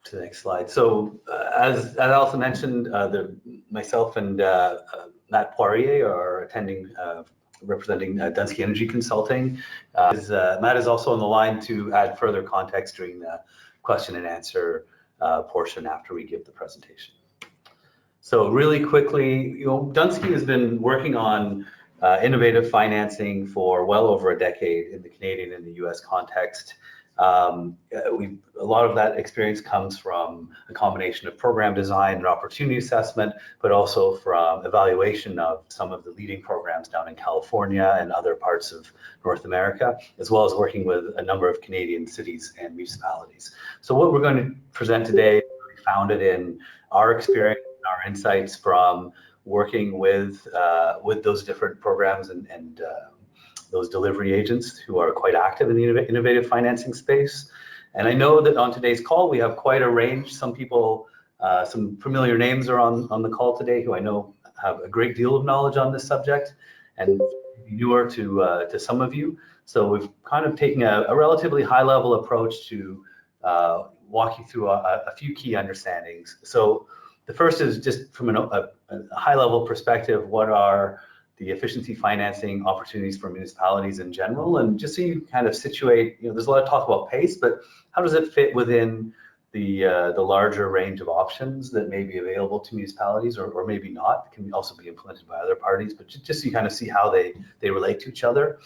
to the next slide. So as Alison mentioned, myself and Matt Poirier are attending, representing Dunsky Energy Consulting. Matt is also on the line to add further context during the question and answer portion after we give the presentation. So really quickly, Dunsky has been working on innovative financing for well over a decade in the Canadian and the US context. A lot of that experience comes from a combination of program design and opportunity assessment, but also from evaluation of some of the leading programs down in California and other parts of North America, as well as working with a number of Canadian cities and municipalities. So what we're going to present today is founded in our experience, our insights from working with those different programs and those delivery agents who are quite active in the innovative financing space. And I know that on today's call, we have quite a range. Some people, some familiar names are on the call today who I know have a great deal of knowledge on this subject and newer to some of you. So we've kind of taken a relatively high level approach to walk you through a few key understandings. So the first is just from a high level perspective, what are the efficiency financing opportunities for municipalities in general, and just so you kind of situate, there's a lot of talk about PACE, but how does it fit within the larger range of options that may be available to municipalities, or maybe not? It can also be implemented by other parties, but just so you kind of see how they relate to each other,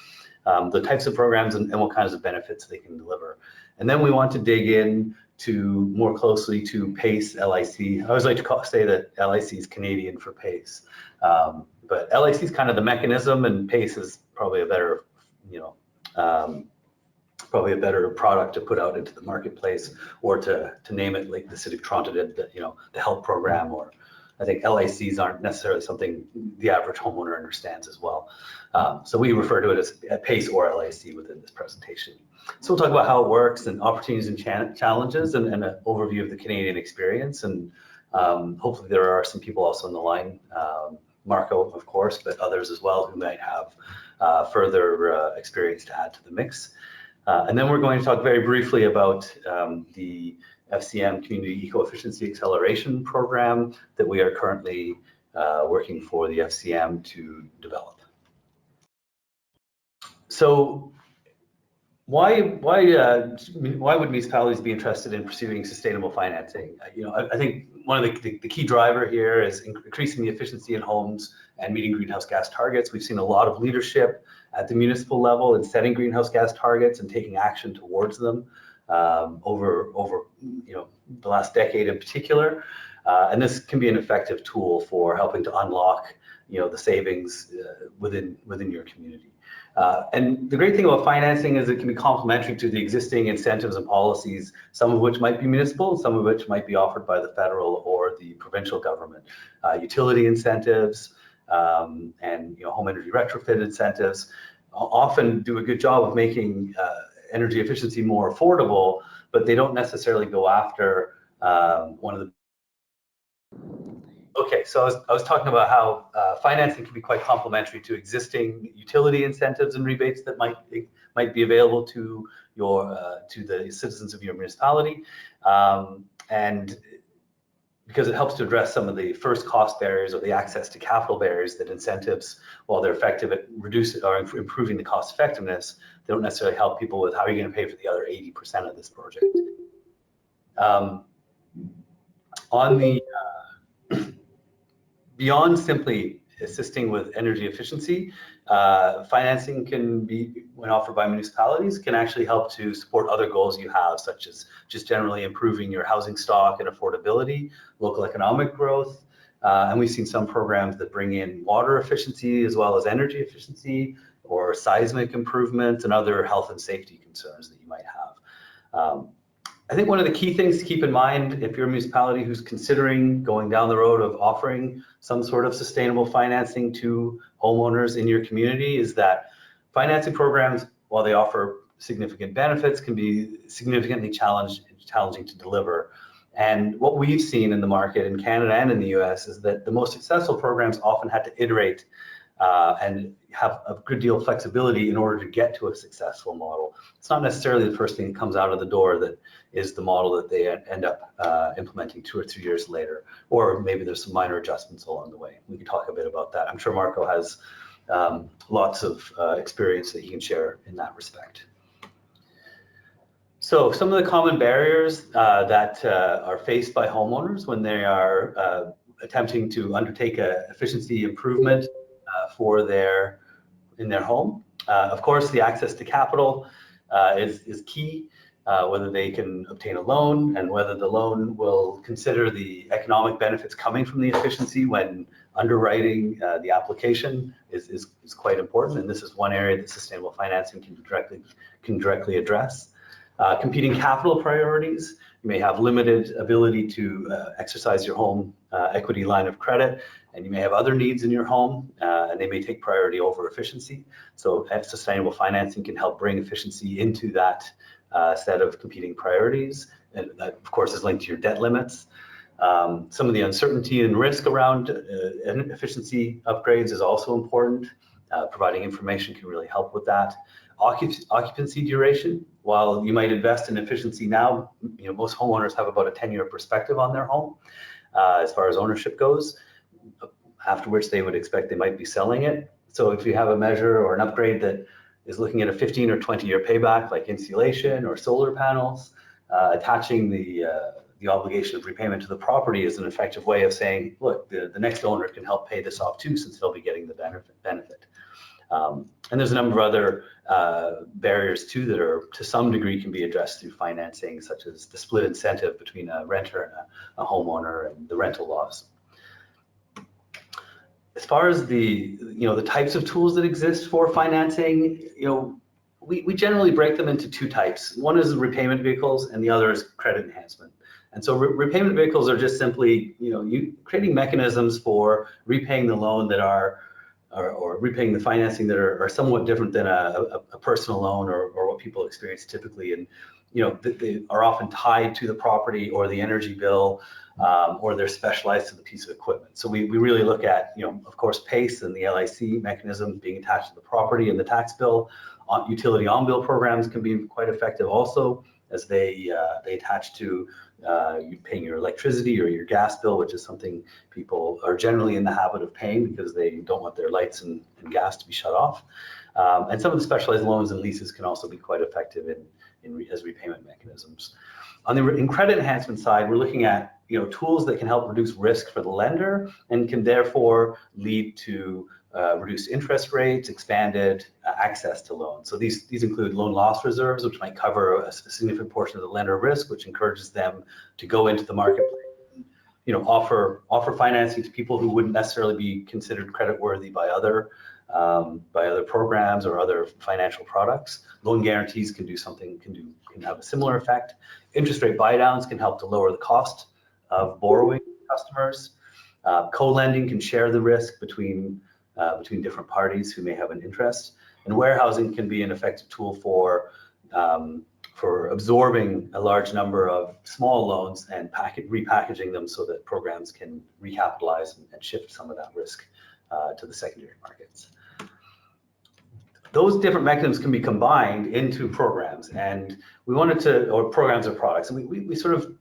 the types of programs and what kinds of benefits they can deliver. And then we want to dig in to more closely to PACE, LIC. I always like to say that LIC is Canadian for PACE. But LIC is kind of the mechanism, and PACE is probably a better, probably a better product to put out into the marketplace, or to name it like the City of Toronto did, the HELP program, or I think LICs aren't necessarily something the average homeowner understands as well. So we refer to it as PACE or LIC within this presentation. So we'll talk about how it works and opportunities and challenges, and an overview of the Canadian experience. And hopefully there are some people also on the line, Marco, of course, but others as well who might have further experience to add to the mix. And then we're going to talk very briefly about the FCM Community Eco-Efficiency Acceleration Program that we are currently working for the FCM to develop. So why would municipalities be interested in pursuing sustainable financing? I think one of the key driver here is increasing the efficiency in homes and meeting greenhouse gas targets. We've seen a lot of leadership at the municipal level in setting greenhouse gas targets and taking action towards them over the last decade in particular. And this can be an effective tool for helping to unlock the savings within your community. And the great thing about financing is it can be complementary to the existing incentives and policies, some of which might be municipal, some of which might be offered by the federal or the provincial government. Utility incentives and home energy retrofit incentives often do a good job of making energy efficiency more affordable, but they don't necessarily go after one of the. Okay, so I was talking about how financing can be quite complementary to existing utility incentives and rebates that might be available to the citizens of your municipality, and because it helps to address some of the first cost barriers or the access to capital barriers that incentives, while they're effective at reducing or improving the cost effectiveness, they don't necessarily help people with how are you going to pay for the other 80% of this project. Beyond simply assisting with energy efficiency, financing can be, when offered by municipalities, can actually help to support other goals you have, such as just generally improving your housing stock and affordability, local economic growth. And we've seen some programs that bring in water efficiency as well as energy efficiency, or seismic improvements and other health and safety concerns that you might have. I think one of the key things to keep in mind if you're a municipality who's considering going down the road of offering some sort of sustainable financing to homeowners in your community is that financing programs, while they offer significant benefits, can be significantly challenging to deliver. And what we've seen in the market in Canada and in the US is that the most successful programs often had to iterate and have a good deal of flexibility in order to get to a successful model. It's not necessarily the first thing that comes out of the door that is the model that they end up implementing 2 or 3 years later, or maybe there's some minor adjustments along the way. We can talk a bit about that. I'm sure Marco has lots of experience that he can share in that respect. So some of the common barriers that are faced by homeowners when they are attempting to undertake an efficiency improvement in their home. Of course, the access to capital is key, whether they can obtain a loan and whether the loan will consider the economic benefits coming from the efficiency when underwriting the application is quite important. And this is one area that sustainable financing can directly address. Competing capital priorities. You may have limited ability to exercise your home equity line of credit, and you may have other needs in your home, and they may take priority over efficiency. So sustainable financing can help bring efficiency into that set of competing priorities, and that, of course, is linked to your debt limits. Some of the uncertainty and risk around efficiency upgrades is also important. Providing information can really help with that. Occupancy duration. While you might invest in efficiency now, most homeowners have about a 10-year perspective on their home as far as ownership goes, after which they would expect they might be selling it. So if you have a measure or an upgrade that is looking at a 15 or 20-year payback, like insulation or solar panels, attaching the obligation of repayment to the property is an effective way of saying, look, the next owner can help pay this off too, since they'll be getting the benefit. And there's a number of other barriers too that are to some degree can be addressed through financing, such as the split incentive between a renter and a homeowner and the rental laws. As far as the types of tools that exist for financing, we generally break them into 2 types. One is repayment vehicles, and the other is credit enhancement. And so repayment vehicles are just simply creating mechanisms for repaying the loan that are or repaying the financing that are somewhat different than a personal loan or what people experience typically. And they are often tied to the property or the energy bill, or they're specialized to the piece of equipment. So we really look at, of course, PACE and the LIC mechanism being attached to the property and the tax bill. Utility on-bill programs can be quite effective also, as they attach to you paying your electricity or your gas bill, which is something people are generally in the habit of paying because they don't want their lights and gas to be shut off. And some of the specialized loans and leases can also be quite effective as repayment mechanisms. In credit enhancement side, we're looking at tools that can help reduce risk for the lender and can therefore lead to reduced interest rates, expanded access to loans. So these include loan loss reserves, which might cover a significant portion of the lender risk, which encourages them to go into the marketplace, offer financing to people who wouldn't necessarily be considered creditworthy by other programs or other financial products. Loan guarantees can have a similar effect. Interest rate buydowns can help to lower the cost of borrowing customers. Co-lending can share the risk between different parties who may have an interest. And warehousing can be an effective tool for absorbing a large number of small loans and repackaging them so that programs can recapitalize and shift some of that risk to the secondary markets. Those different mechanisms can be combined into programs, and we wanted to, or programs or products, and we sort of,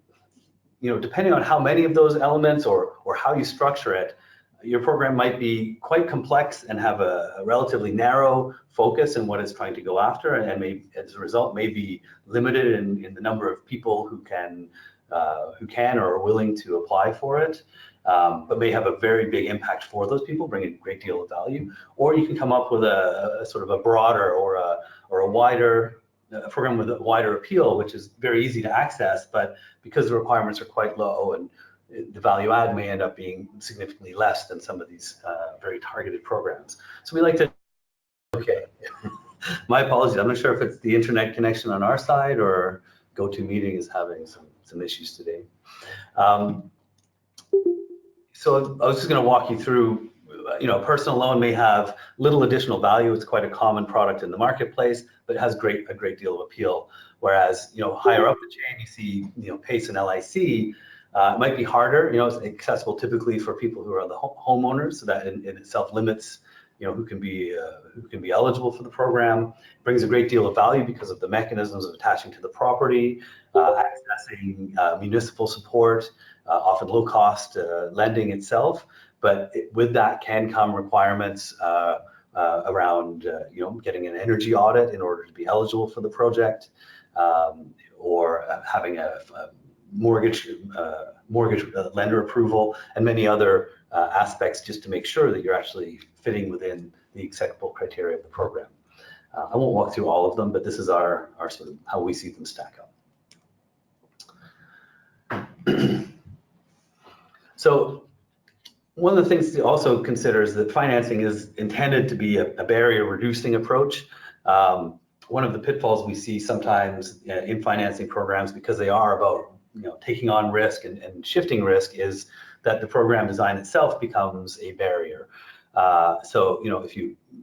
depending on how many of those elements or how you structure it, your program might be quite complex and have a relatively narrow focus in what it's trying to go after, and may, as a result, may be limited in the number of people who can or are willing to apply for it, but may have a very big impact for those people, bring a great deal of value. Or you can come up with a sort of a broader or a wider program with a wider appeal, which is very easy to access, but because the requirements are quite low and the value add may end up being significantly less than some of these very targeted programs. So we like to, okay, my apologies. I'm not sure if it's the internet connection on our side or GoToMeeting is having some issues today. So I was just going to walk you through, a personal loan may have little additional value. It's quite a common product in the marketplace, but it has a great deal of appeal. Whereas, higher up the chain, you see, PACE and LIC. It might be harder, it's accessible typically for people who are the homeowners, so that in itself limits who can be eligible for the program. It brings a great deal of value because of the mechanisms of attaching to the property, accessing municipal support, often low-cost lending itself. But with that can come requirements around getting an energy audit in order to be eligible for the project, or having a mortgage lender approval, and many other aspects just to make sure that you're actually fitting within the acceptable criteria of the program. I won't walk through all of them, but this is our sort of how we see them stack up. So one of the things to also consider is that financing is intended to be a barrier reducing approach. One of the pitfalls we see sometimes in financing programs, because they are about taking on risk and shifting risk, is that the program design itself becomes a barrier. So if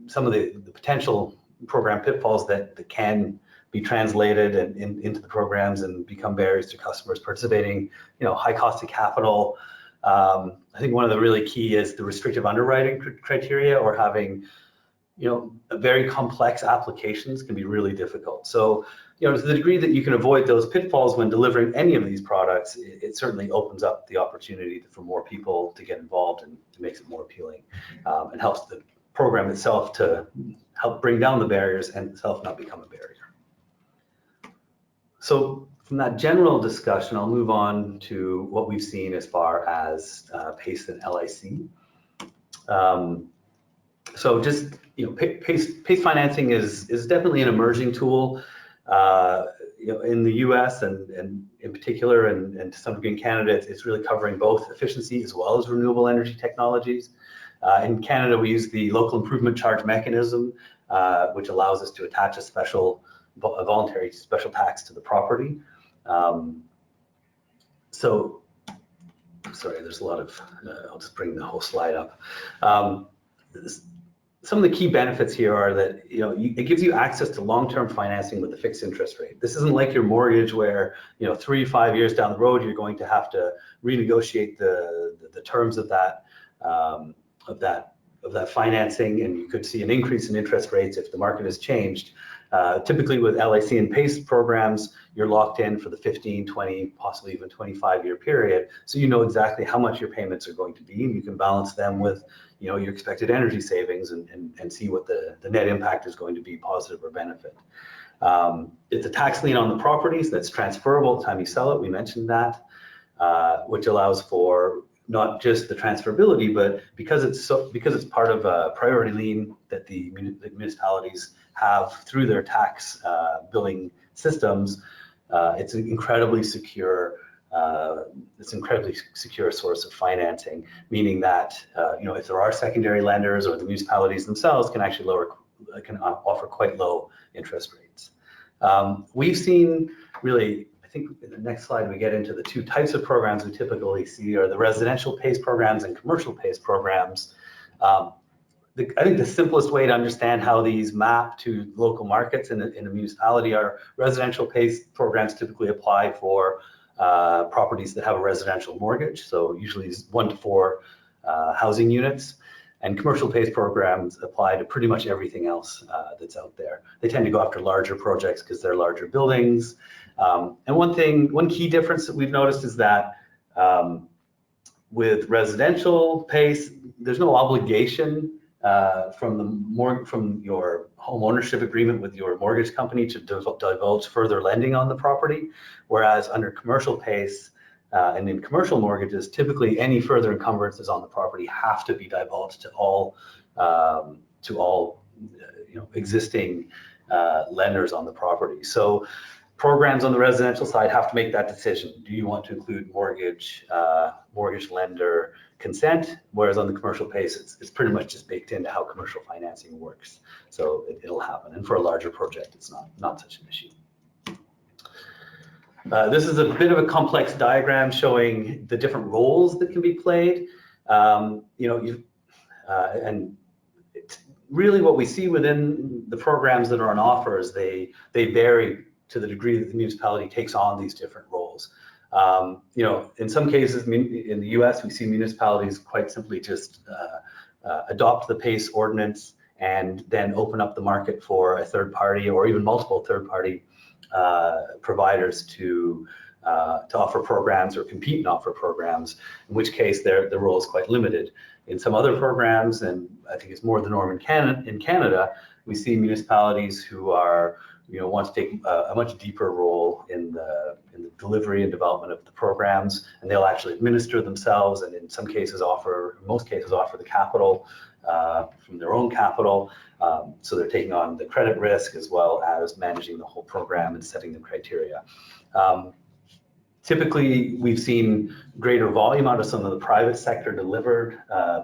some of the potential program pitfalls that can be translated into the programs and become barriers to customers participating, high cost of capital. I think one of the really key is the restrictive underwriting criteria, or having very complex applications can be really difficult. So to the degree that you can avoid those pitfalls when delivering any of these products, it certainly opens up the opportunity for more people to get involved, and it makes it more appealing, and helps the program itself to help bring down the barriers and itself not become a barrier. So from that general discussion, I'll move on to what we've seen as far as PACE and LIC. So just PACE financing is definitely an emerging tool, in the U.S. and in particular, and to some degree in Canada. It's really covering both efficiency as well as renewable energy technologies. In Canada, we use the local improvement charge mechanism, which allows us to attach a voluntary special tax to the property. So, sorry, there's a lot of, I'll just bring the whole slide up. Some of the key benefits here are that it gives you access to long-term financing with a fixed interest rate. This isn't like your mortgage where 3 to 5 years down the road you're going to have to renegotiate the terms of that financing, and you could see an increase in interest rates if the market has changed. Typically with LIC and PACE programs, you're locked in for the 15, 20, possibly even 25-year period. So you know exactly how much your payments are going to be, and you can balance them with your expected energy savings and see what the net impact is going to be, positive or benefit. It's a tax lien on the properties that's transferable at the time you sell it. We mentioned that, which allows for not just the transferability, but because it's part of a priority lien that the municipalities have through their tax billing systems, it's an incredibly secure source of financing, meaning that if there are secondary lenders, or the municipalities themselves can actually offer quite low interest rates. We've seen really, I think in the next slide we get into the two types of programs we typically see are the residential PACE programs and commercial PACE programs. I think the simplest way to understand how these map to local markets in a municipality are residential PACE programs typically apply for properties that have a residential mortgage, so usually 1 to 4 housing units. And commercial PACE programs apply to pretty much everything else that's out there. They tend to go after larger projects because they're larger buildings. And one key difference that we've noticed is that with residential PACE, there's no obligation from your home ownership agreement with your mortgage company to divulge further lending on the property, whereas under commercial PACE and in commercial mortgages, typically any further encumbrances on the property have to be divulged to all existing lenders on the property. So programs on the residential side have to make that decision. Do you want to include mortgage lender consent? Whereas on the commercial PACE, it's pretty much just baked into how commercial financing works. So it'll happen. And for a larger project, it's not such an issue. This is a bit of a complex diagram showing the different roles that can be played. And really what we see within the programs that are on offer is they vary to the degree that the municipality takes on these different roles. In some cases, in the US, we see municipalities quite simply just adopt the PACE ordinance and then open up the market for a third party or even multiple third party providers to offer programs or compete and offer programs, in which case the role is quite limited. In some other programs, and I think it's more the norm in Canada, we see municipalities who are, want to take a much deeper role in the delivery and development of the programs, and they'll actually administer themselves, and in most cases offer the capital from their own capital. So they're taking on the credit risk as well as managing the whole program and setting the criteria. Typically, we've seen greater volume out of some of the private sector delivered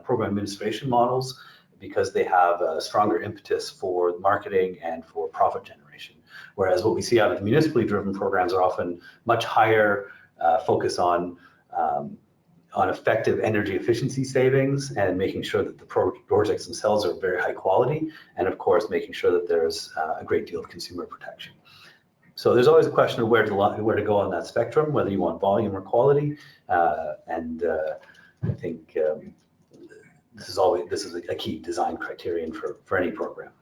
program administration models because they have a stronger impetus for marketing and for profit generation. Whereas what we see out of the municipally driven programs are often much higher focus on effective energy efficiency savings and making sure that the projects themselves are very high quality, and of course making sure that there's a great deal of consumer protection. So there's always a question of where to go on that spectrum, whether you want volume or quality, and I think this is a key design criterion for any program.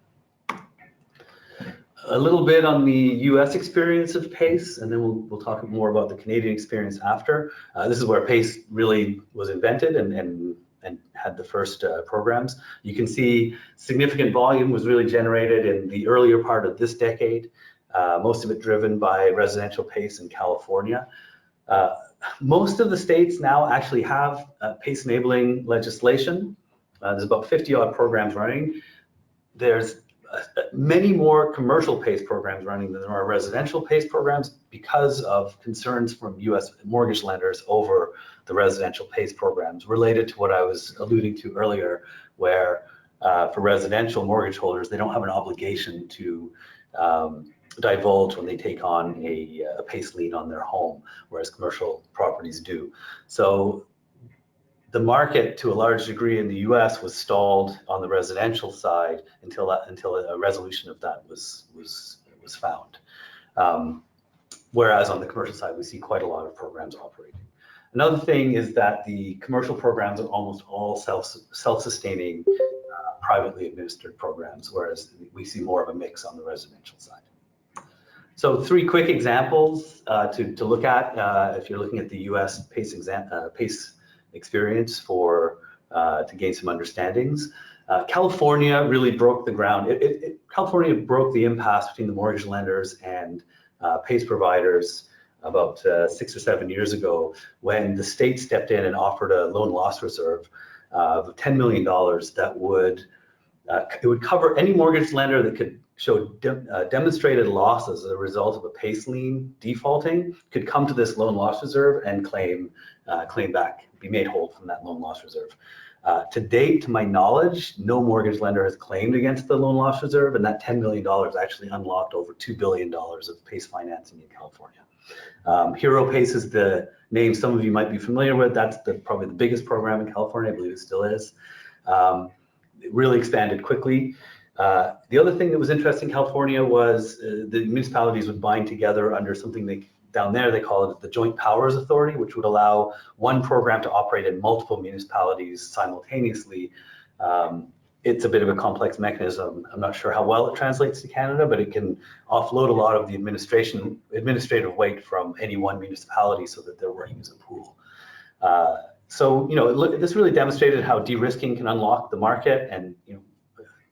A little bit on the U.S. experience of PACE, and then we'll talk more about the Canadian experience after. This is where PACE really was invented and had the first programs. You can see significant volume was really generated in the earlier part of this decade. Most of it driven by residential PACE in California. Most of the states now actually have PACE enabling legislation. There's about 50 odd programs running. There's many more commercial PACE programs running than there are residential PACE programs because of concerns from U.S. mortgage lenders over the residential PACE programs, related to what I was alluding to earlier, where for residential mortgage holders, they don't have an obligation to divulge when they take on a PACE lien on their home, whereas commercial properties do. So the market, to a large degree in the U.S., was stalled on the residential side until a resolution of that was found. Whereas on the commercial side, we see quite a lot of programs operating. Another thing is that the commercial programs are almost all self-sustaining, privately administered programs, whereas we see more of a mix on the residential side. So 3 quick examples to look at if you're looking at the U.S. PACE experience to gain some understandings. California really broke the ground. California broke the impasse between the mortgage lenders and PACE providers about 6 or 7 years ago, when the state stepped in and offered a loan loss reserve of $10 million that would cover any mortgage lender that could show demonstrated loss as a result of a PACE lien defaulting, could come to this loan loss reserve and claim back, be made whole from that loan loss reserve. To date, to my knowledge, no mortgage lender has claimed against the loan loss reserve, and that $10 million actually unlocked over $2 billion of PACE financing in California. Hero PACE is the name some of you might be familiar with. That's probably the biggest program in California. I believe it still is. It really expanded quickly. The other thing that was interesting in California was the municipalities would bind together under something down there they call it the Joint Powers Authority, which would allow one program to operate in multiple municipalities simultaneously. It's a bit of a complex mechanism. I'm not sure how well it translates to Canada, but it can offload a lot of the administrative weight from any one municipality so that they're working as a pool. So this really demonstrated how de-risking can unlock the market, and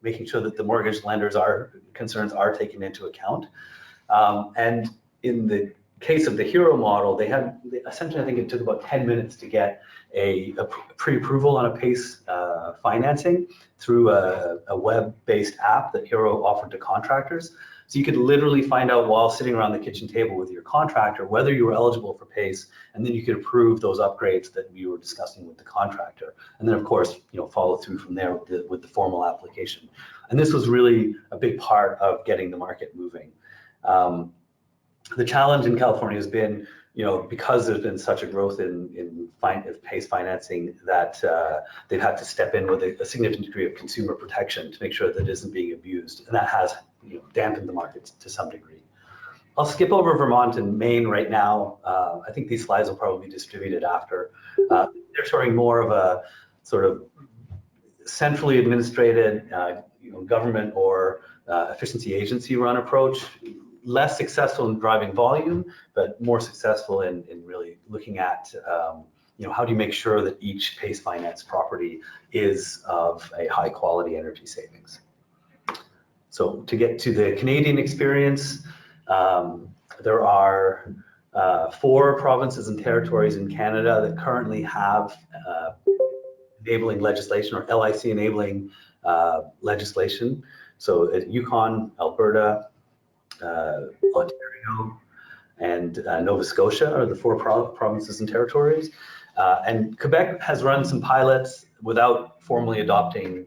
making sure that the mortgage lenders' concerns are taken into account. And in the case of the Hero model, they essentially, I think it took about 10 minutes to get a pre-approval on a PACE financing through a web-based app that Hero offered to contractors. So you could literally find out while sitting around the kitchen table with your contractor whether you were eligible for PACE, and then you could approve those upgrades that we were discussing with the contractor. And then, of course, follow through from there with the formal application. And this was really a big part of getting the market moving. The challenge in California has been, because there's been such a growth in PACE financing, that they've had to step in with a significant degree of consumer protection to make sure that it isn't being abused, and that has dampened the markets to some degree. I'll skip over Vermont and Maine right now. I think these slides will probably be distributed after. They're showing more of a sort of centrally administrated, government or efficiency agency run approach, less successful in driving volume, but more successful in really looking at, how do you make sure that each PACE finance property is of a high quality energy savings. So to get to the Canadian experience, there are 4 provinces and territories in Canada that currently have enabling legislation, or LIC enabling legislation. So Yukon, Alberta, Ontario, and Nova Scotia are the 4 provinces and territories. And Quebec has run some pilots without formally adopting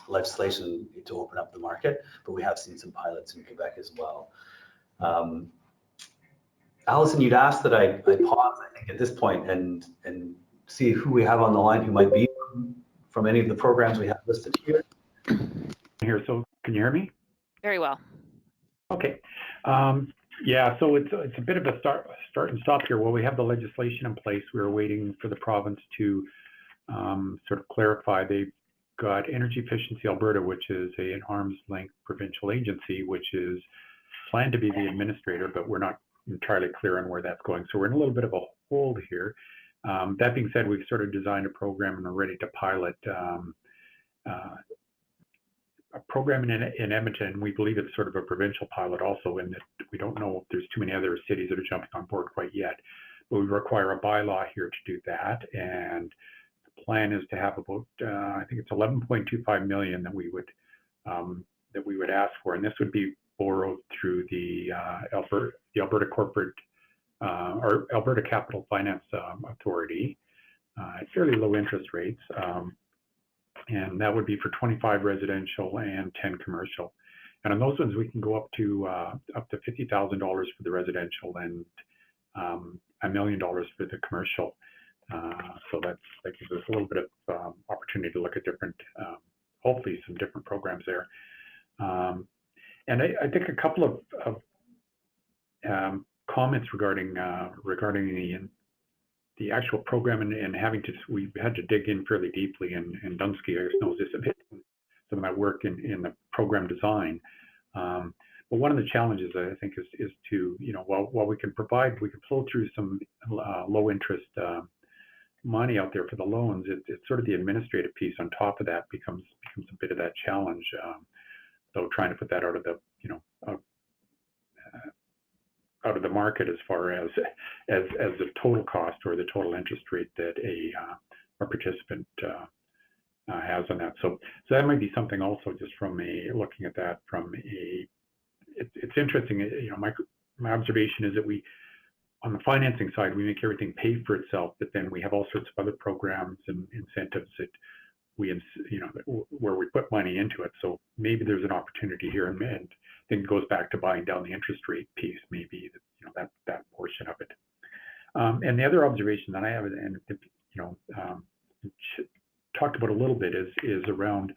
legislation to open up the market, but we have seen some pilots in Quebec as well. Allison, you'd asked that I pause, I think, at this point and see who we have on the line who might be from any of the programs we have listed here. So can you hear me? Very well. Okay. Yeah, so it's a bit of a start and stop here. Well, we have the legislation in place. We were waiting for the province to sort of clarify. They've got Energy Efficiency Alberta, which is an arm's length provincial agency, which is planned to be the administrator, but we're not entirely clear on where that's going. So we're in a little bit of a hold here. That being said, we've sort of designed a program and are ready to pilot a program in Edmonton. We believe it's sort of a provincial pilot also, in that we don't know if there's too many other cities that are jumping on board quite yet. But we require a bylaw here to do that, and the plan is to have about I think it's 11.25 million that we would ask for, and this would be borrowed through the Alberta Corporate or Alberta Capital Finance Authority at fairly low interest rates. And that would be for 25 residential and 10 commercial. And on those ones, we can go up to $50,000 for the residential and $1 million for the commercial. So that gives us a little bit of opportunity to look at different, hopefully some different programs there. And I think a couple of comments regarding the actual program and we had to dig in fairly deeply, and Dunsky, I guess, knows this a bit, some of my work in the program design. But one of the challenges, I think, is to, while we can flow through some low interest money out there for the loans, it's sort of the administrative piece on top of that becomes a bit of that challenge. So trying to put that out of the market as far as the total cost or the total interest rate that a participant has on that. So that might be something also, just from looking at that from it's interesting. My observation is that on the financing side, we make everything pay for itself, but then we have all sorts of other programs and incentives that where we put money into it. So maybe there's an opportunity here, and I think it goes back to buying down the interest rate piece, maybe that portion of it. And the other observation that I have, and talked about a little bit, is around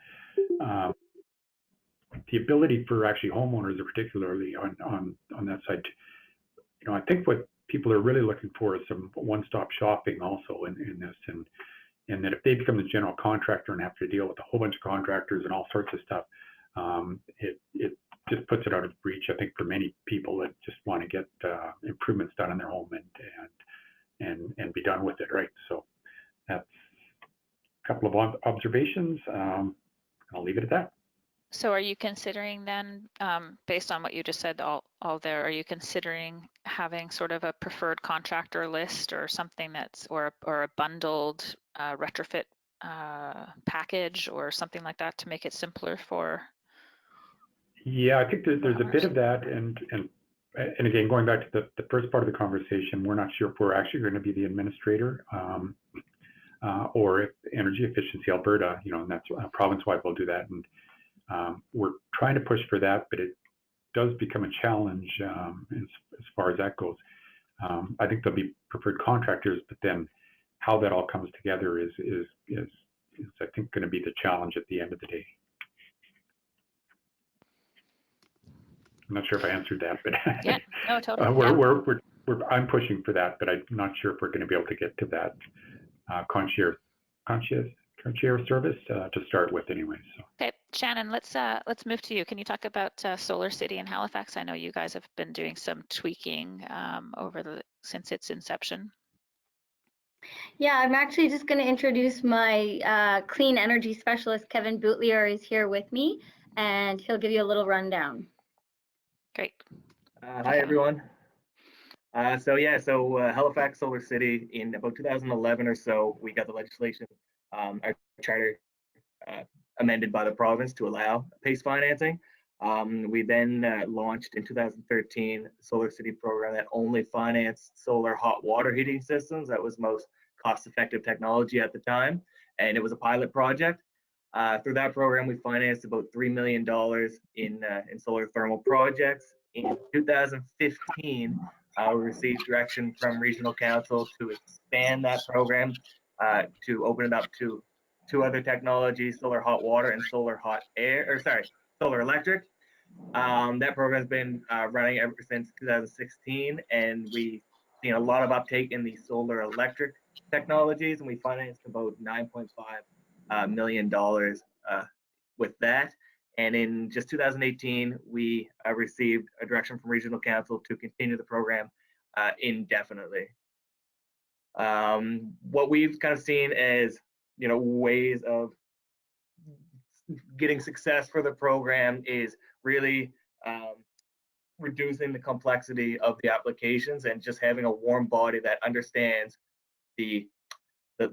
the ability for actually homeowners, particularly on that side. I think what people are really looking for is some one-stop shopping also in this, and that if they become the general contractor and have to deal with a whole bunch of contractors and all sorts of stuff, it just puts it out of reach, I think, for many people that just want to get improvements done in their home and be done with it, right? So that's a couple of observations. I'll leave it at that. So are you considering then, based on what you just said all there, are you considering having sort of a preferred contractor list or something or a bundled retrofit package or something like that to make it simpler for? Yeah, I think there's a bit of that, and again, going back to the first part of the conversation, we're not sure if we're actually going to be the administrator or if Energy Efficiency Alberta, and that's province-wide, will do that. And we're trying to push for that, but it does become a challenge as far as that goes. I think there'll be preferred contractors, but then how that all comes together is I think, going to be the challenge at the end of the day. I'm not sure if I answered that, but yeah, no, totally. I'm pushing for that, but I'm not sure if we're going to be able to get to that conscientious share service to start with anyway. So. Okay, Shannon, let's move to you. Can you talk about Solar City in Halifax? I know you guys have been doing some tweaking since its inception. Yeah, I'm actually just going to introduce my clean energy specialist, Kevin Boutilier, is here with me, and he'll give you a little rundown. Great. Hi, everyone. So Halifax Solar City, in about 2011 or so, we got the legislation, our charter amended by the province to allow PACE financing. We then launched in 2013 the Solar City program that only financed solar hot water heating systems. That was most cost-effective technology at the time, and it was a pilot project. Through that program, we financed about $3 million in solar thermal projects. In 2015, we received direction from Regional Council to expand that program to open it up to two other technologies, solar hot water and solar electric. That program has been running ever since 2016, and we've seen a lot of uptake in the solar electric technologies, and we financed about $9.5 million with that. And in just 2018, we received a direction from Regional Council to continue the program indefinitely. What we've kind of seen as ways of getting success for the program is really reducing the complexity of the applications and just having a warm body that understands the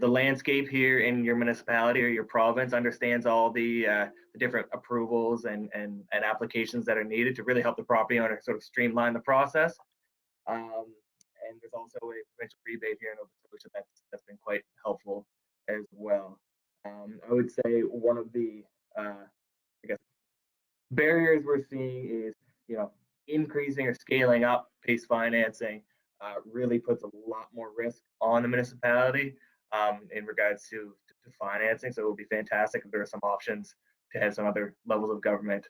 landscape here in your municipality or your province, understands all the different approvals and applications that are needed to really help the property owner sort of streamline the process. And there's also a provincial rebate here in Nova Scotia that's been quite helpful as well. I would say one of the barriers we're seeing is increasing or scaling up PACE financing really puts a lot more risk on the municipality in regards to financing. So it would be fantastic if there are some options to have some other levels of government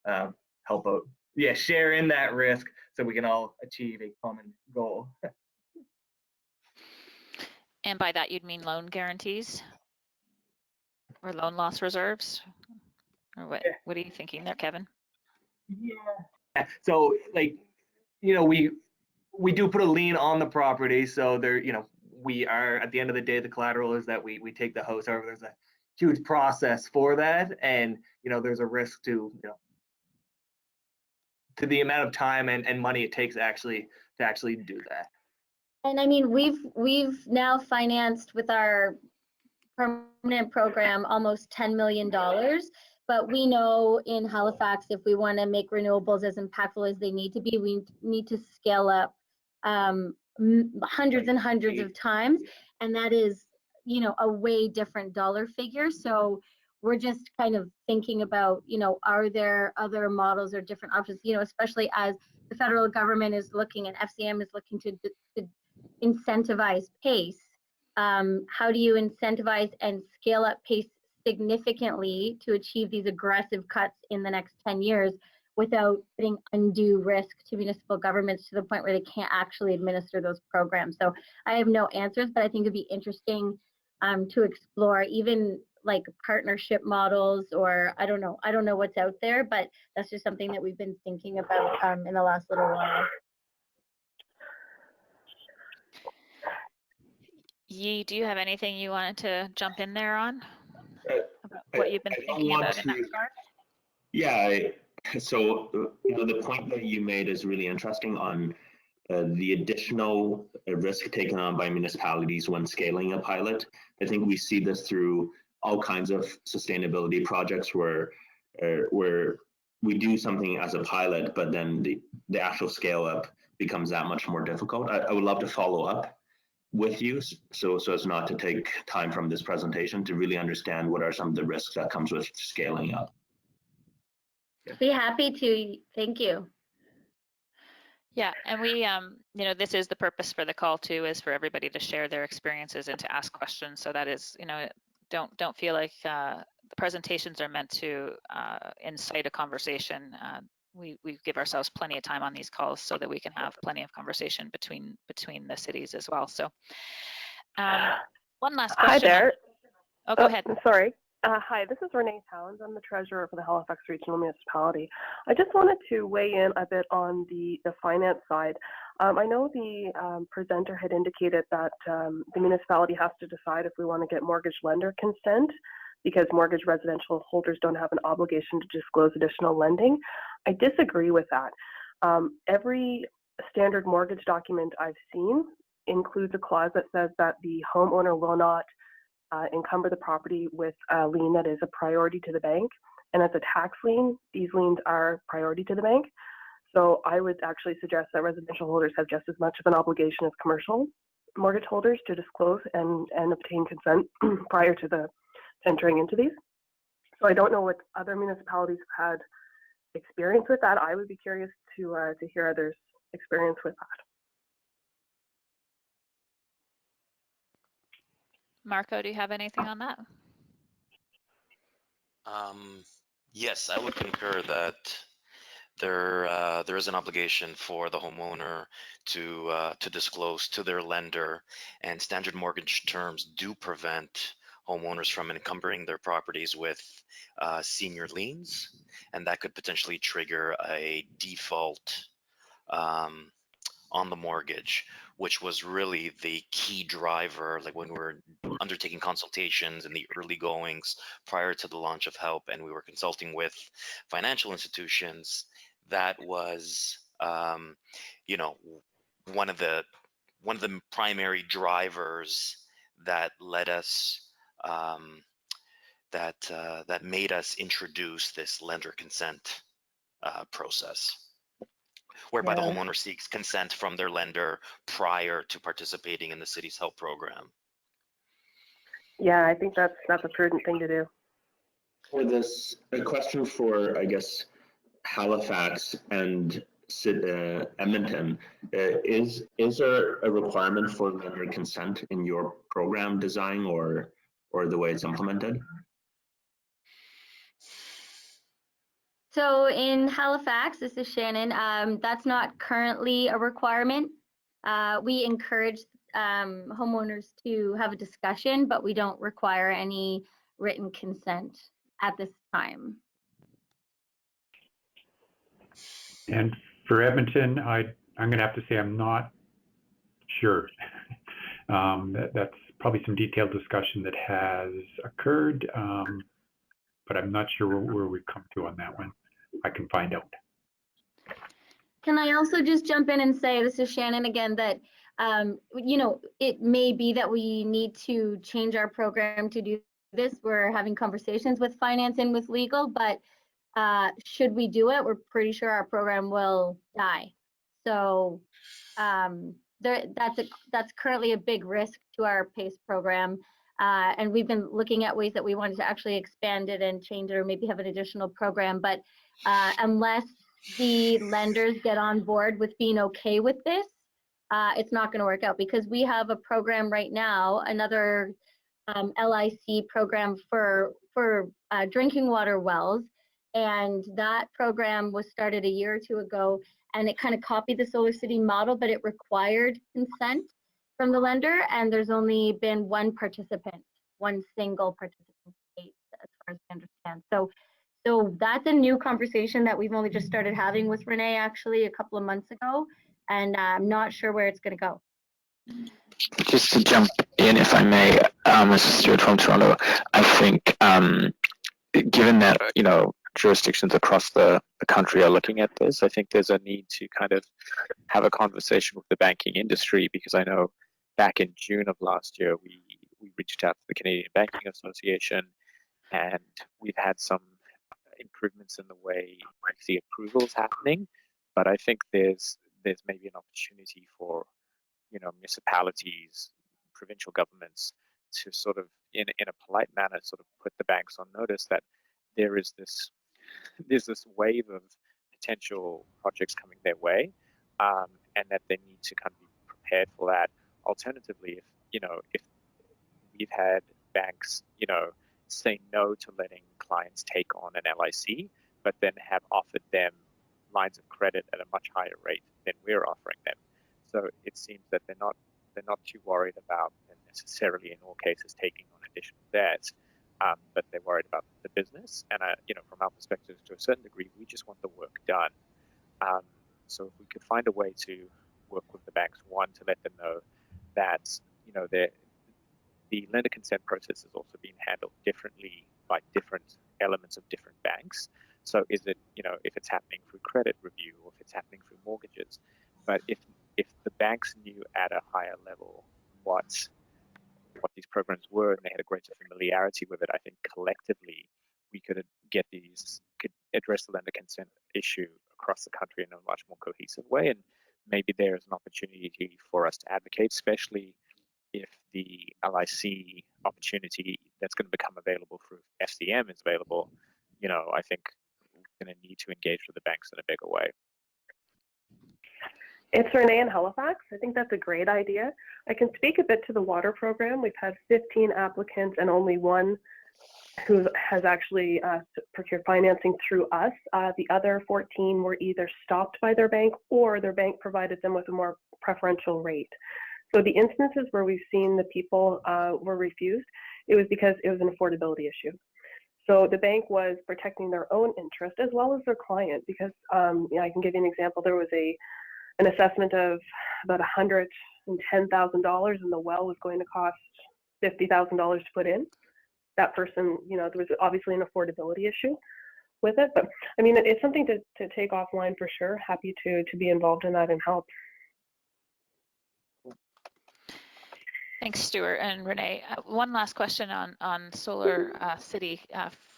help out. Yeah, share in that risk so we can all achieve a common goal. And by that, you'd mean loan guarantees or loan loss reserves? Or what are you thinking there, Kevin? Yeah. So we do put a lien on the property, so there, we are, at the end of the day, the collateral is that we take the house. However, there's a huge process for that, and there's a risk to the amount of time and money it takes to actually do that. And I mean, we've now financed with our permanent program almost $10 million, but we know in Halifax, if we want to make renewables as impactful as they need to be, we need to scale up hundreds and hundreds of times, and that is a way different dollar figure. So we're just kind of thinking about are there other models or different options, especially as the federal government is looking and FCM is looking to incentivize PACE. How do you incentivize and scale up PACE significantly to achieve these aggressive cuts in the next 10 years without putting undue risk to municipal governments to the point where they can't actually administer those programs? So I have no answers, but I think it'd be interesting to explore even like partnership models, or I don't know what's out there, but that's just something that we've been thinking about in the last little while. Yi, do you have anything you wanted to jump in there on about what you've been thinking about in that regard? Yeah, so the point that you made is really interesting on the additional risk taken on by municipalities when scaling a pilot. I think we see this through all kinds of sustainability projects where we do something as a pilot, but then the actual scale up becomes that much more difficult. I would love to follow up with you so as not to take time from this presentation to really understand what are some of the risks that comes with scaling up. Be happy to. Thank you. Yeah, and we, this is the purpose for the call too, is for everybody to share their experiences and to ask questions. So that is, don't feel like the presentations are meant to incite a conversation. We give ourselves plenty of time on these calls so that we can have plenty of conversation between the cities as well. So one last question. Hi there. Oh, go ahead. Sorry. Hi, this is Renee Towns. I'm the treasurer for the Halifax Regional Municipality. I just wanted to weigh in a bit on the finance side. I know the presenter had indicated that the municipality has to decide if we want to get mortgage lender consent because mortgage residential holders don't have an obligation to disclose additional lending. I disagree with that. Every standard mortgage document I've seen includes a clause that says that the homeowner will not encumber the property with a lien that is a priority to the bank. And as a tax lien, these liens are priority to the bank. So I would actually suggest that residential holders have just as much of an obligation as commercial mortgage holders to disclose and obtain consent prior to the entering into these. So I don't know what other municipalities have had experience with that. I would be curious to hear others' experience with that. Marco, do you have anything on that? Yes, I would concur that there is an obligation for the homeowner to disclose to their lender, and standard mortgage terms do prevent homeowners from encumbering their properties with senior liens, and that could potentially trigger a default on the mortgage, which was really the key driver, like when we were undertaking consultations in the early goings prior to the launch of HELP, and we were consulting with financial institutions. That was, you know, one of the primary drivers that led us, that made us introduce this lender consent process, whereby the homeowner seeks consent from their lender prior to participating in the city's HELP program. Yeah, I think that's a prudent thing to do. For this, a question for, I guess, Halifax and Edmonton, is there a requirement for lender consent in your program design or the way it's implemented? So in Halifax, this is Shannon, that's not currently a requirement. We encourage homeowners to have a discussion, but we don't require any written consent at this time. And for Edmonton, I'm going to have to say I'm not sure. That's probably some detailed discussion that has occurred, but I'm not sure where we've come to on that one. I can find out. Can I also just jump in and say, this is Shannon again, that you know, it may be that we need to change our program to do this. We're having conversations with finance and with legal, but should we do it, we're pretty sure our program will die. So that's currently a big risk to our PACE program. And we've been looking at ways that we wanted to actually expand it and change it or maybe have an additional program. But unless the lenders get on board with being okay with this, it's not going to work out, because we have a program right now, another LIC program for drinking water wells. And that program was started a year or two ago, and it kind of copied the Solar City model, but it required consent from the lender. And there's only been one single participant state, as far as I understand. So that's a new conversation that we've only just started having with Renee actually a couple of months ago, and I'm not sure where it's going to go. Just to jump in, if I may, this is Stewart from Toronto. I think, given that, you know, jurisdictions across the country are looking at this, I think there's a need to kind of have a conversation with the banking industry, because I know back in June of last year, we reached out to the Canadian Banking Association, and we've had some improvements in the way I see approvals happening. But I think there's maybe an opportunity for, you know, municipalities, provincial governments to sort of, in a polite manner, sort of put the banks on notice that there's this wave of potential projects coming their way, and that they need to kind of be prepared for that. Alternatively, if we've had banks, you know, say no to letting clients take on an LIC, but then have offered them lines of credit at a much higher rate than we're offering them. So it seems that they're not too worried about necessarily in all cases taking on additional debt, but they're worried about the business. And from our perspective, to a certain degree, we just want the work done. So if we could find a way to work with the banks, one, to let them know that the lender consent process is also being handled differently by different elements of different banks. So is it, if it's happening through credit review or if it's happening through mortgages, but if the banks knew at a higher level what these programs were and they had a greater familiarity with it, I think collectively we could address the lender consent issue across the country in a much more cohesive way. And maybe there is an opportunity for us to advocate, especially if the LIC opportunity that's going to become available through FCM is available. I think we're going to need to engage with the banks in a bigger way. It's Renee in Halifax. I think that's a great idea. I can speak a bit to the water program. We've had 15 applicants and only one who has actually procured financing through us. The other 14 were either stopped by their bank or their bank provided them with a more preferential rate. So the instances where we've seen the people were refused, it was because it was an affordability issue. So the bank was protecting their own interest as well as their client, because I can give you an example. There was an assessment of about $110,000 and the well was going to cost $50,000 to put in. That person, there was obviously an affordability issue with it, but I mean, it's something to take offline for sure. Happy to be involved in that and help. Thanks, Stewart and Renee. One last question on Solar City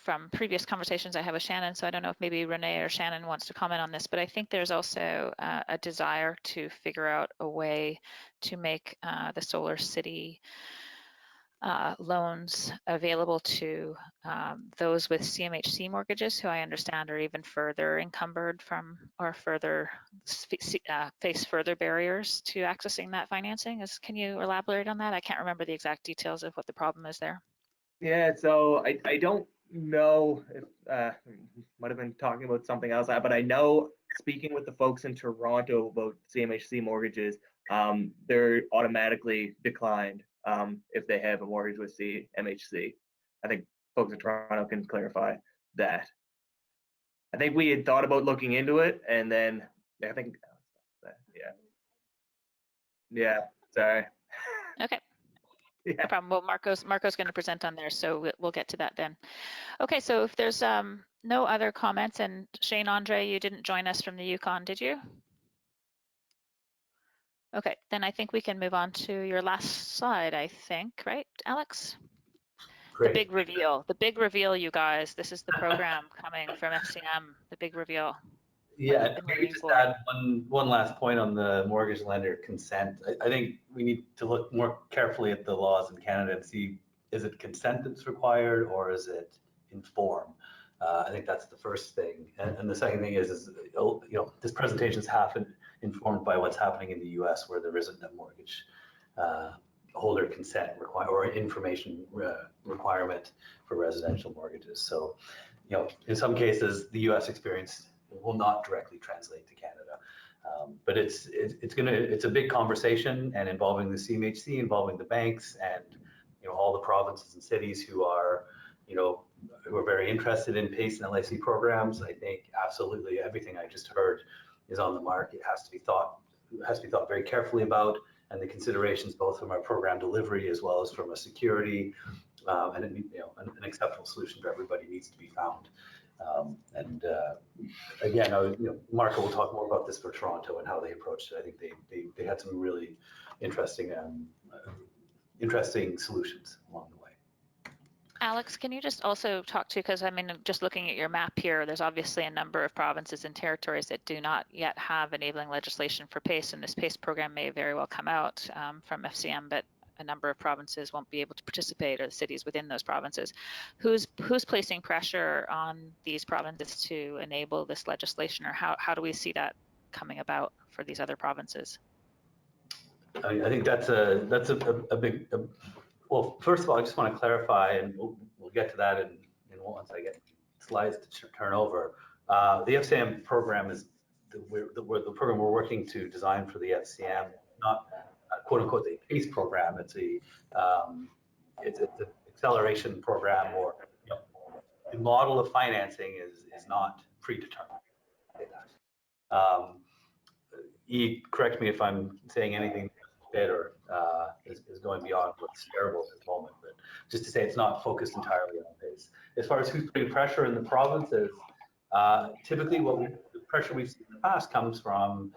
from previous conversations I have with Shannon. So I don't know if maybe Renee or Shannon wants to comment on this, but I think there's also a desire to figure out a way to make the Solar City loans available to those with CMHC mortgages, who I understand are even further encumbered from or further face further barriers to accessing that financing. Can you elaborate on that? I can't remember the exact details of what the problem is there. Yeah, so I don't know if might have been talking about something else, but I know speaking with the folks in Toronto about CMHC mortgages, they're automatically declined if they have a mortgage with CMHC. I think folks in Toronto can clarify that. I think we had thought about looking into it, and then I think, yeah, sorry. Okay. Yeah. No problem. Well, Marco's going to present on there, so we'll get to that then. Okay, so if there's no other comments, and Shane Andre, you didn't join us from the Yukon, did you? Okay, then I think we can move on to your last slide, I think, right, Alex? Great. The big reveal, you guys. This is the program coming from FCM, the big reveal. Yeah, maybe just add one last point on the mortgage lender consent. I think we need to look more carefully at the laws in Canada and see, is it consent that's required or is it inform? I think that's the first thing. And the second thing is this presentation is half informed by what's happening in the US, where there isn't a mortgage holder consent or information requirement for residential mortgages. So, in some cases, the US experience will not directly translate to Canada. But it's a big conversation, and involving the CMHC, involving the banks, and all the provinces and cities who are very interested in PACE and LIC programs. I think absolutely everything I just heard is on the mark. It has to be thought very carefully about, and the considerations both from our program delivery as well as from a security and an acceptable solution for everybody needs to be found. Again, Marco will talk more about this for Toronto and how they approached it. I think they had some really interesting solutions along the way. Alex, can you just also talk to, because I mean, just looking at your map here, there's obviously a number of provinces and territories that do not yet have enabling legislation for PACE, and this PACE program may very well come out from FCM, but a number of provinces won't be able to participate, or the cities within those provinces. Who's placing pressure on these provinces to enable this legislation, or how do we see that coming about for these other provinces? I think that's a big. Well, first of all, I just want to clarify, and we'll get to that in once I get slides to turn over. The FCM program is the program we're working to design for the FCM, not quote unquote a PACE program. It's an acceleration program, or the model of financing is not predetermined. Correct me if I'm saying anything that or is going beyond what's terrible at this moment, but just to say it's not focused entirely on PACE. As far as who's putting pressure in the provinces, typically the pressure we've seen in the past comes from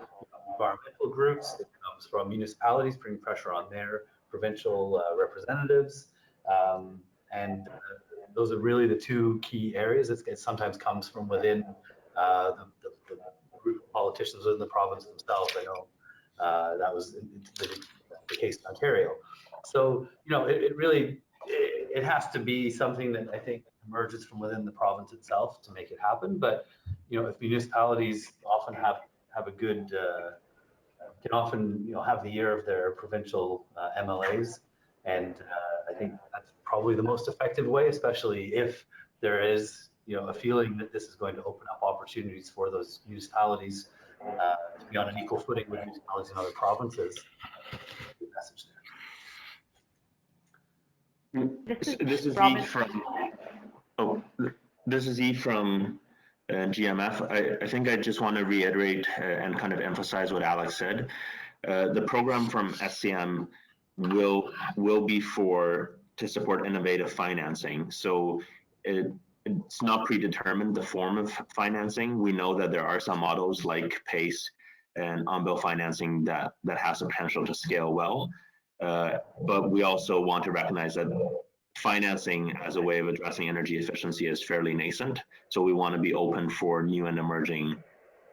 environmental groups, it comes from municipalities putting pressure on their provincial representatives, and those are really the two key areas. It sometimes comes from within the group of politicians within the province themselves. I know that was the case in Ontario. So, it really has to be something that I think emerges from within the province itself to make it happen. But, if municipalities often have a good, can often, have the ear of their provincial MLAs. And I think that's probably the most effective way, especially if there is, a feeling that this is going to open up opportunities for those municipalities to be on an equal footing with municipalities in other provinces. Good message there. This is Eve from. Oh, this is Eve from GMF. I think I just want to reiterate and kind of emphasize what Alex said. The program from SCM will be to support innovative financing. So it's not predetermined the form of financing. We know that there are some models like PACE and on-bill financing that has the potential to scale well. But we also want to recognize that financing as a way of addressing energy efficiency is fairly nascent. So we want to be open for new and emerging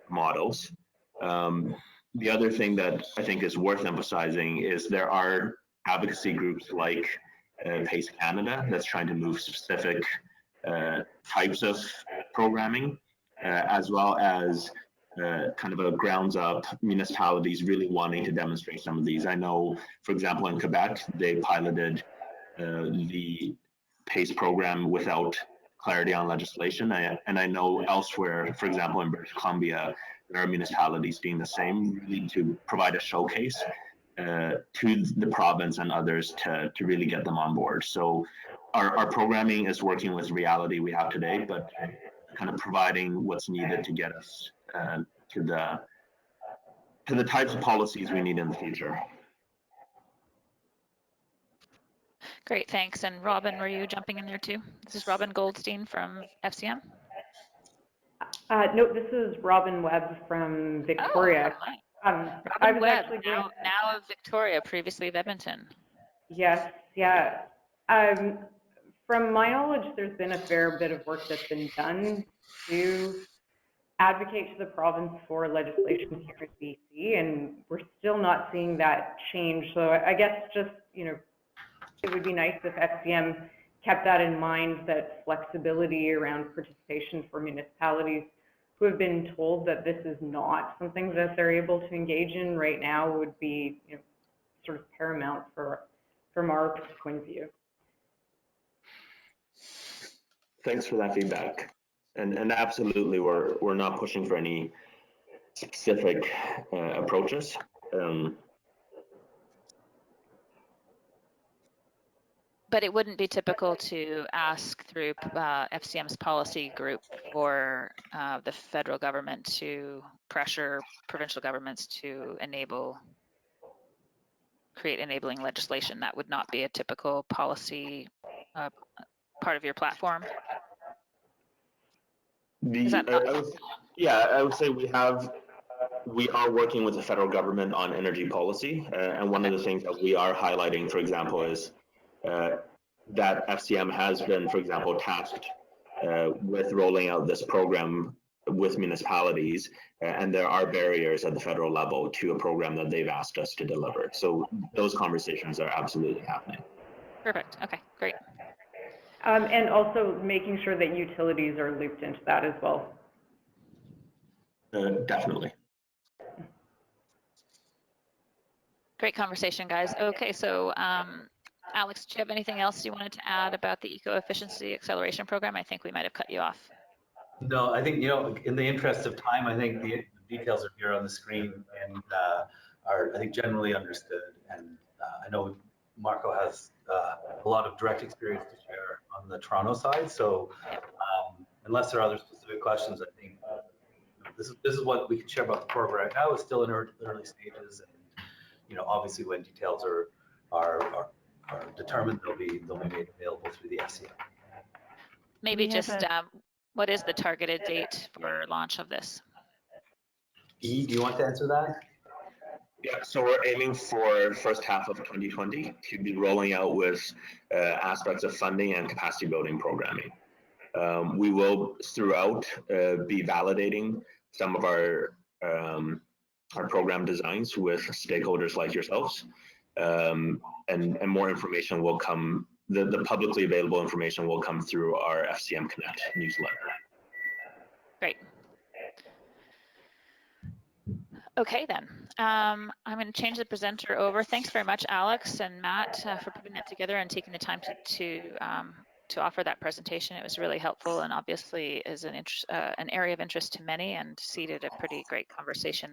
models. The other thing that I think is worth emphasizing is there are advocacy groups like PACE Canada that's trying to move specific types of programming, as well as kind of a grounds up municipalities really wanting to demonstrate some of these. I know, for example, in Quebec, they piloted the PACE program without clarity on legislation. And I know elsewhere, for example, in British Columbia, there are municipalities doing the same, really to provide a showcase to the province and others to really get them on board. So our programming is working with reality we have today, but kind of providing what's needed to get us to the types of policies we need in the future. Great, thanks. And Robin, were you jumping in there too? This is Robin Goldstein from FCM. No, this is Robin Webb from Victoria. I was Webb, actually now of Victoria, previously of Edmonton. Yes, yeah. From my knowledge, there's been a fair bit of work that's been done to advocate to the province for legislation here in BC, and we're still not seeing that change. So I guess just, it would be nice if FCM kept that in mind, that flexibility around participation for municipalities who have been told that this is not something that they're able to engage in right now would be sort of paramount from our point of view. Thanks for that feedback. And absolutely, we're not pushing for any specific approaches. But it wouldn't be typical to ask through FCM's policy group for the federal government to pressure provincial governments to create enabling legislation. That would not be a typical policy part of your platform. I would say we are working with the federal government on energy policy, and one of the things that we are highlighting, for example, is that FCM has been, for example, tasked with rolling out this program with municipalities, and there are barriers at the federal level to a program that they've asked us to deliver. So those conversations are absolutely happening. Perfect. Okay, great. And also making sure that utilities are looped into that as well. Definitely. Great conversation, guys. Okay, so Alex, do you have anything else you wanted to add about the Eco-Efficiency Acceleration Program? I think we might have cut you off. No, I think, in the interest of time, I think the details are here on the screen, and I think, generally understood. And I know Marco has a lot of direct experience to share on the Toronto side. So unless there are other specific questions, I think this is what we can share about the program right now. It's still in early stages, and obviously when details are determined, they'll be made available through the FCM. Maybe just what is the targeted date for launch of this? E, do you want to answer that? Yeah, so we're aiming for first half of 2020 to be rolling out with aspects of funding and capacity building programming. We will throughout be validating some of our program designs with stakeholders like yourselves, and more information will come. The publicly available information will come through our FCM Connect newsletter. Great. Okay, then. I'm going to change the presenter over. Thanks very much, Alex and Matt, for putting that together and taking the time to offer that presentation. It was really helpful and obviously is an area of interest to many and seeded a pretty great conversation there.